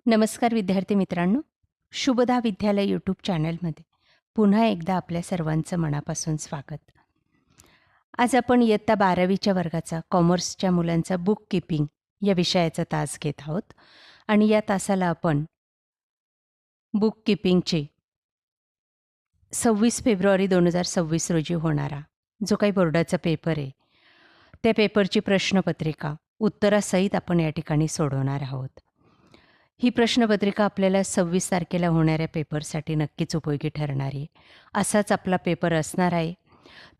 नमस्कार विद्यार्थी मित्रांनो, शुभदा विद्यालय यूट्यूब चॅनलमध्ये पुन्हा एकदा आपल्या सर्वांचं मनापासून स्वागत. आज आपण इयत्ता 12वीच्या वर्गाचा कॉमर्सच्या मुलांचा बुक कीपिंग या विषयाचा तास घेत आहोत आणि या तासाला आपण बुक कीपिंगचे 26 फेब्रुवारी 2026 रोजी होणारा जो काही बोर्डाचा पेपर आहे, त्या पेपरची प्रश्नपत्रिका उत्तरासहित आपण या ठिकाणी सोडवणार आहोत. ही प्रश्नपत्रिका आपल्याला 26 तारखेला होणाऱ्या पेपरसाठी नक्कीच उपयोगी ठरणार आहे. असाच आपला पेपर असणार आहे.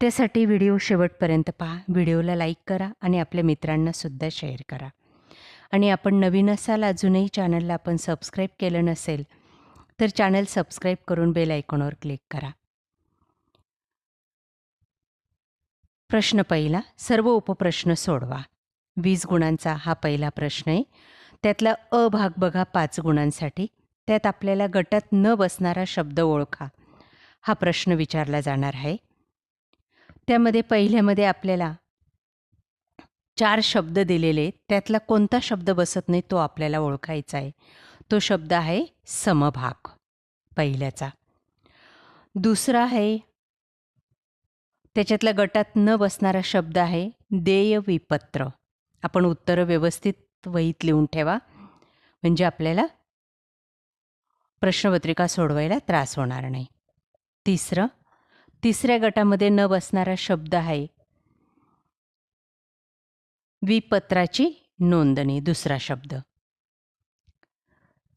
त्यासाठी व्हिडिओ शेवटपर्यंत पहा, व्हिडिओला लाईक करा आणि आपल्या मित्रांनासुद्धा शेअर करा. आणि आपण नवीन असाल, अजूनही चॅनलला आपण सबस्क्राईब केलं नसेल तर चॅनल सबस्क्राईब करून बेल आयकॉनवर क्लिक करा. प्रश्न पहिला, सर्व उपप्रश्न सोडवा. 20 गुणांचा हा पहिला प्रश्न आहे. त्यातला अ भाग बघा 5 गुणांसाठी. त्यात आपल्याला गटात न बसणारा शब्द ओळखा हा प्रश्न विचारला जाणार आहे. त्यामध्ये पहिल्यामध्ये आपल्याला 4 शब्द दिलेले आहेत. त्यातला कोणता शब्द बसत नाही तो आपल्याला ओळखायचा आहे. तो शब्द आहे समभाग पहिल्याचा. दुसरा आहे त्याच्यातला गटात न बसणारा शब्द आहे देय विपत्र. आपण उत्तरं व्यवस्थित वहीत लिहून ठेवा, म्हणजे आपल्याला प्रश्नपत्रिका सोडवायला त्रास होणार नाही. तिसऱ्या गटामध्ये न बसणारा शब्द आहे विपत्राची नोंदणी, दुसरा शब्द.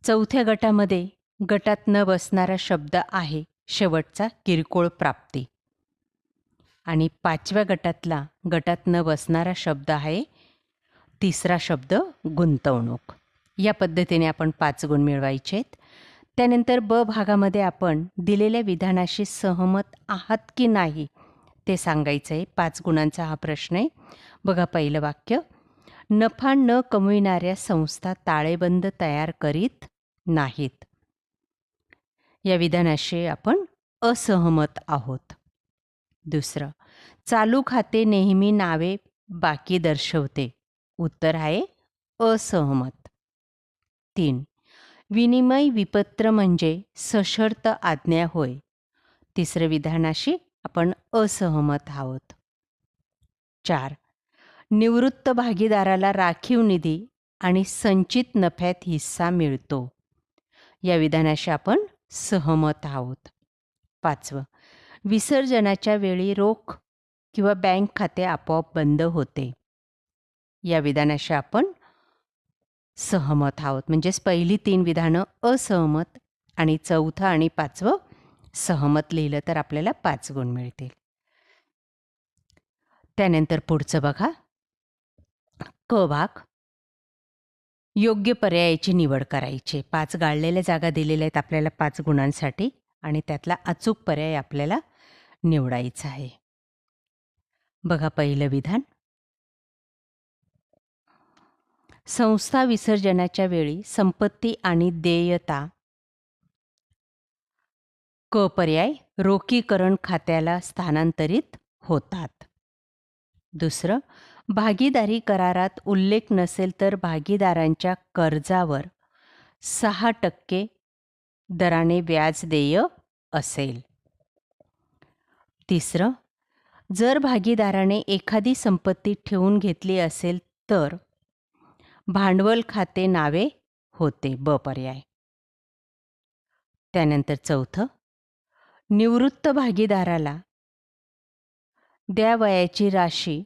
चौथ्या गटामध्ये गटात न बसणारा शब्द आहे शेवटचा किरकोळ प्राप्ती. आणि 5व्या गटातला गटात न बसणारा शब्द आहे तिसरा शब्द गुंतवणूक. या पद्धतीने आपण 5 गुण मिळवायचे आहेत. त्यानंतर ब भागामध्ये आपण दिलेल्या विधानाशी सहमत आहात की नाही ते सांगायचं आहे. 5 गुणांचा हा प्रश्न आहे. बघा पहिलं वाक्य, नफा न कमविणाऱ्या संस्था ताळेबंद तयार करीत नाहीत. या विधानाशी आपण असहमत आहोत. दुसरं, चालू खाते नेहमी नावे बाकी दर्शवते. उत्तर आहे असहमत. 3, विनिमय विपत्र म्हणजे सशर्त आज्ञा होय. तिसरं विधानाशी आपण असहमत आहोत. 4, निवृत्त भागीदाराला राखीव निधी आणि संचित नफ्यात हिस्सा मिळतो. या विधानाशी आपण सहमत आहोत. 5, विसर्जनाच्या वेळी रोख किंवा बँक खाते आपोआप बंद होते. या विधानाशी आपण सहमत आहोत. म्हणजेच पहिली 3 विधानं असहमत आणि चौथं आणि 5वं सहमत लिहिलं तर आपल्याला 5 गुण मिळतील. त्यानंतर पुढचं बघा, क भाग, योग्य पर्यायाची निवड करायची. 5 गाळलेल्या जागा दिलेल्या आहेत आपल्याला 5 गुणांसाठी आणि त्यातला अचूक पर्याय आपल्याला निवडायचा आहे. बघा पहिलं विधान, संस्था विसर्जनाच्या वेळी संपत्ती आणि देयता क पर्याय रोखीकरण खात्याला स्थानांतरित होतात. दुसरं, भागीदारी करारात उल्लेख नसेल तर भागीदारांच्या कर्जावर 6% दराने व्याज देय असेल. तिसरं, जर भागीदाराने एखादी संपत्ती ठेवून घेतली असेल तर भांडवल खाते नावे होते. ब पर्याय. त्यानंतर चौथं, निवृत्त भागीदाराला द्यावयाची राशी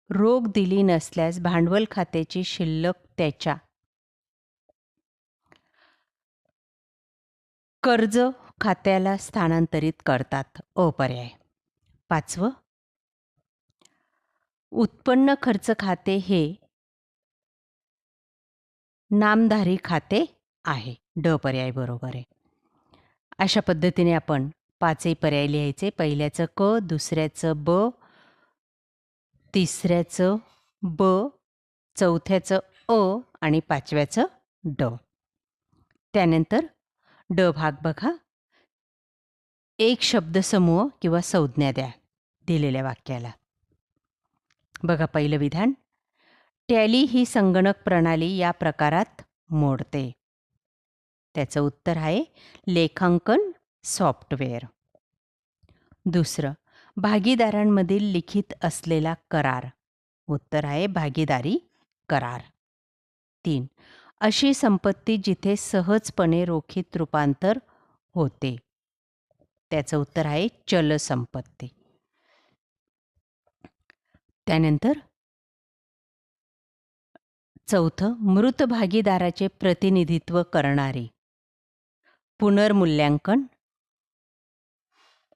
रोख दिली नसल्यास भांडवल खात्याची शिल्लक त्याच्या कर्ज खात्याला स्थानांतरित करतात. अ पर्याय. 5वं, उत्पन्न खर्च खाते हे नामधारी खाते आहे. ड पर्याय बरोबर आहे. अशा पद्धतीने आपण 5ही पर्याय लिहायचे. पहिल्याचं क, दुसऱ्याचं ब, तिसऱ्याचं ब, चौथ्याचं अ आणि 5व्याचं ड. त्यानंतर ड भाग बघा, एक शब्दसमूह किंवा संज्ञा द्या दिलेल्या वाक्याला. बघा पहिलं विधान, टॅली ही संगणक प्रणाली या प्रकारात मोडते. त्याचं उत्तर आहे लेखांकन सॉफ्टवेअर. दुसरं, भागीदारांमधील लिखित असलेला करार. उत्तर आहे भागीदारी करार. 3, अशी संपत्ती जिथे सहजपणे रोखीत रूपांतर होते. त्याचं उत्तर आहे चल संपत्ती. त्यानंतर चौथं, मृत भागीदाराचे प्रतिनिधित्व करणारी. पुनर्मूल्यांकन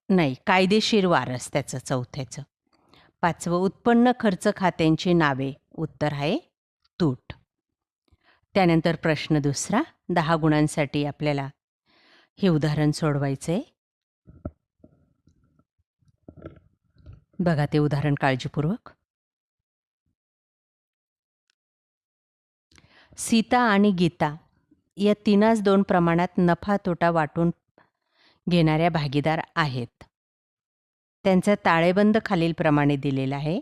नाही, कायदेशीर वारस त्याचं चौथ्याचं. 5वं, उत्पन्न खर्च खात्यांची नावे. उत्तर आहे तूट. त्यानंतर प्रश्न दुसरा, 10 गुणांसाठी आपल्याला हे उदाहरण सोडवायचं आहे. बघा ते उदाहरण काळजीपूर्वक. सीता आणि गीता या तिनाच 2 प्रमाणात नफा तोटा वाटून घेणाऱ्या भागीदार आहेत. त्यांचा ताळेबंद खालीलप्रमाणे दिलेला आहे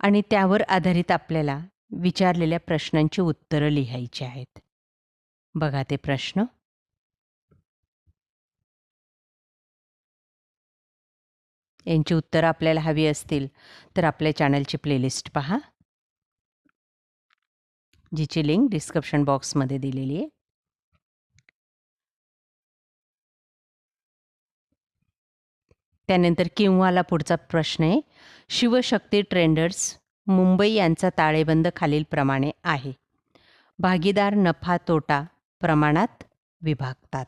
आणि त्यावर आधारित आपल्याला विचारलेल्या प्रश्नांची उत्तरं लिहायची आहेत. बघा ते प्रश्न. यांची उत्तरं आपल्याला हवी असतील तर आपल्या चॅनलची प्लेलिस्ट पहा, जिची लिंक डिस्क्रिप्शन बॉक्समध्ये दिलेली आहे. त्यानंतर किंवाला पुढचा प्रश्न आहे, शिवशक्ती ट्रेडर्स मुंबई यांचा ताळेबंद खालीलप्रमाणे आहे. भागीदार नफा तोटा प्रमाणात विभागतात.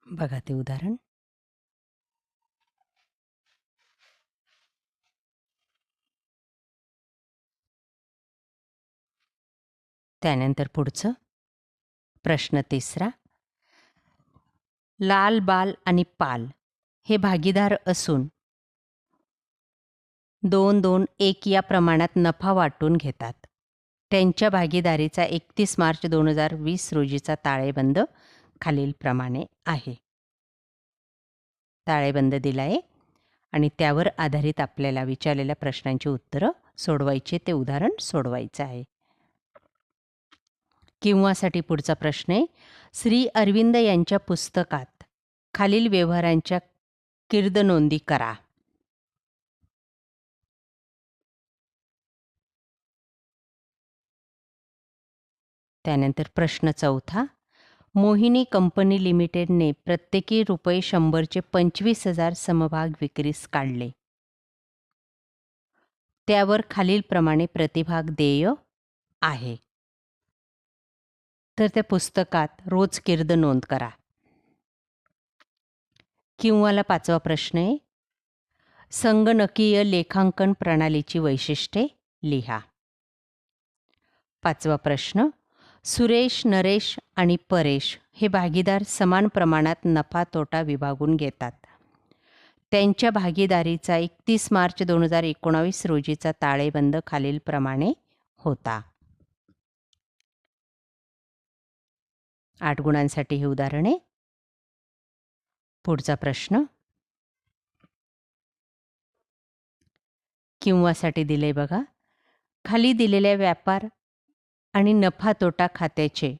बघा ते उदाहरण. त्यानंतर पुढचं प्रश्न तिसरा, लाल, बाल आणि पाल हे भागीदार असून 2-2-1 या प्रमाणात नफा वाटून घेतात. त्यांच्या भागीदारीचा 31 मार्च 2020 रोजीचा ताळेबंद खालीलप्रमाणे आहे. ताळेबंद दिला आहे आणि त्यावर आधारित आपल्याला विचारलेल्या प्रश्नांची उत्तरं सोडवायची, ते उदाहरण सोडवायचं आहे. किंवासाठी पुढचा प्रश्न आहे, श्री अरविंद यांच्या पुस्तकात खालील व्यवहारांच्या कीर्दनोंदी करा. त्यानंतर प्रश्न चौथा, मोहिनी कंपनी लिमिटेडने प्रत्येकी ₹100चे 25,000 समभाग विक्रीस काढले. त्यावर खालीलप्रमाणे प्रतिभाग देय आहे. तर त्या पुस्तकात रोज कीर्द नोंद करा. किंवाला 5वा प्रश्न आहे, संगणकीय लेखांकन प्रणालीची वैशिष्ट्ये लिहा. 5वा प्रश्न, सुरेश, नरेश आणि परेश हे भागीदार समान प्रमाणात नफा तोटा विभागून घेतात. त्यांच्या भागीदारीचा 31 मार्च 2019 रोजीचा ताळेबंद खालीलप्रमाणे होता. 8 गुणांसाठी हे उदाहरण आहे. पुढचा प्रश्न किंवासाठी दिले बघा, खाली दिलेल्या व्यापार आणि नफा तोटा खात्याचे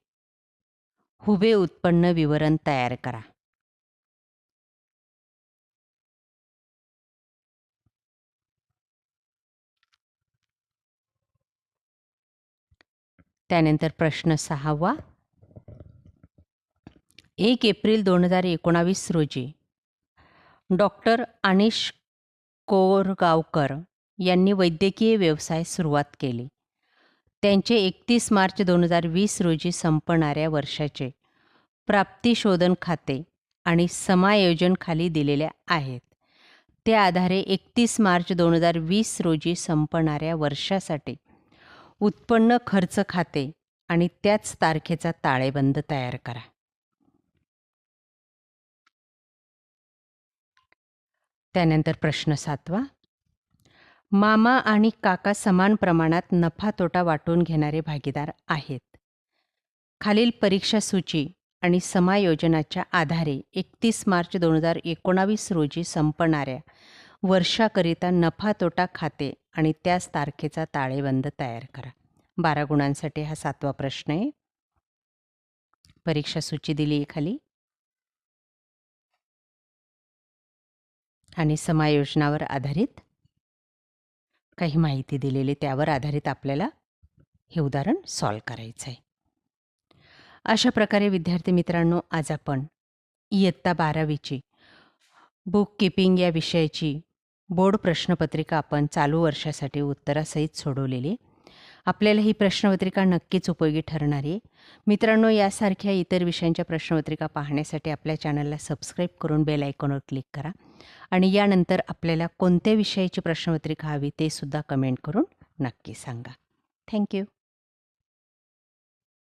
हुबे उत्पन्न विवरण तयार करा. त्यानंतर प्रश्न 6वा, 1 एप्रिल 2019 रोजी डॉक्टर अनिश कोरगावकर यांनी वैद्यकीय व्यवसाय सुरुवात केली. त्यांचे 31 मार्च 2020 रोजी संपणाऱ्या वर्षाचे प्राप्तिशोधन खाते आणि समायोजन खाली दिलेल्या आहेत. त्या आधारे 31 मार्च 2020 रोजी संपणाऱ्या वर्षासाठी उत्पन्न खर्च खाते आणि त्याच तारखेचा ताळेबंद तयार करा. त्यानंतर प्रश्न 7वा, मामा आणि काका समान प्रमाणात नफा तोटा वाटून घेणारे भागीदार आहेत. खालील परीक्षा सूची आणि समायोजनाच्या आधारे 31 मार्च 2019 रोजी संपणाऱ्या वर्षाकरिता नफा तोटा खाते आणि त्याच तारखेचा ताळेबंद तयार करा. 12 गुणांसाठी हा 7वा प्रश्न आहे. परीक्षा सूची दिली आहे खाली आणि समायोजनावर आधारित काही माहिती दिलेली, त्यावर आधारित आपल्याला हे उदाहरण सॉल्व करायचं आहे. अशा प्रकारे विद्यार्थी मित्रांनो, आज आपण इयत्ता 12वीची बुक कीपिंग या विषयाची बोर्ड प्रश्नपत्रिका आपण चालू वर्षासाठी उत्तरासहित सोडवलेली. आपल्याला ही प्रश्नपत्रिका नक्कीच उपयोगी ठरणार आहे. मित्रांनो, यासारख्या इतर विषयांच्या प्रश्नपत्रिका पाहण्यासाठी आपल्या चॅनलला सबस्क्राईब करून बेल आयकॉनवर क्लिक करा आणि यानंतर आपल्याला कोणत्या विषयाची प्रश्नपत्रिका हवी ते सुद्धा कमेंट करून नक्की सांगा. थँक्यू.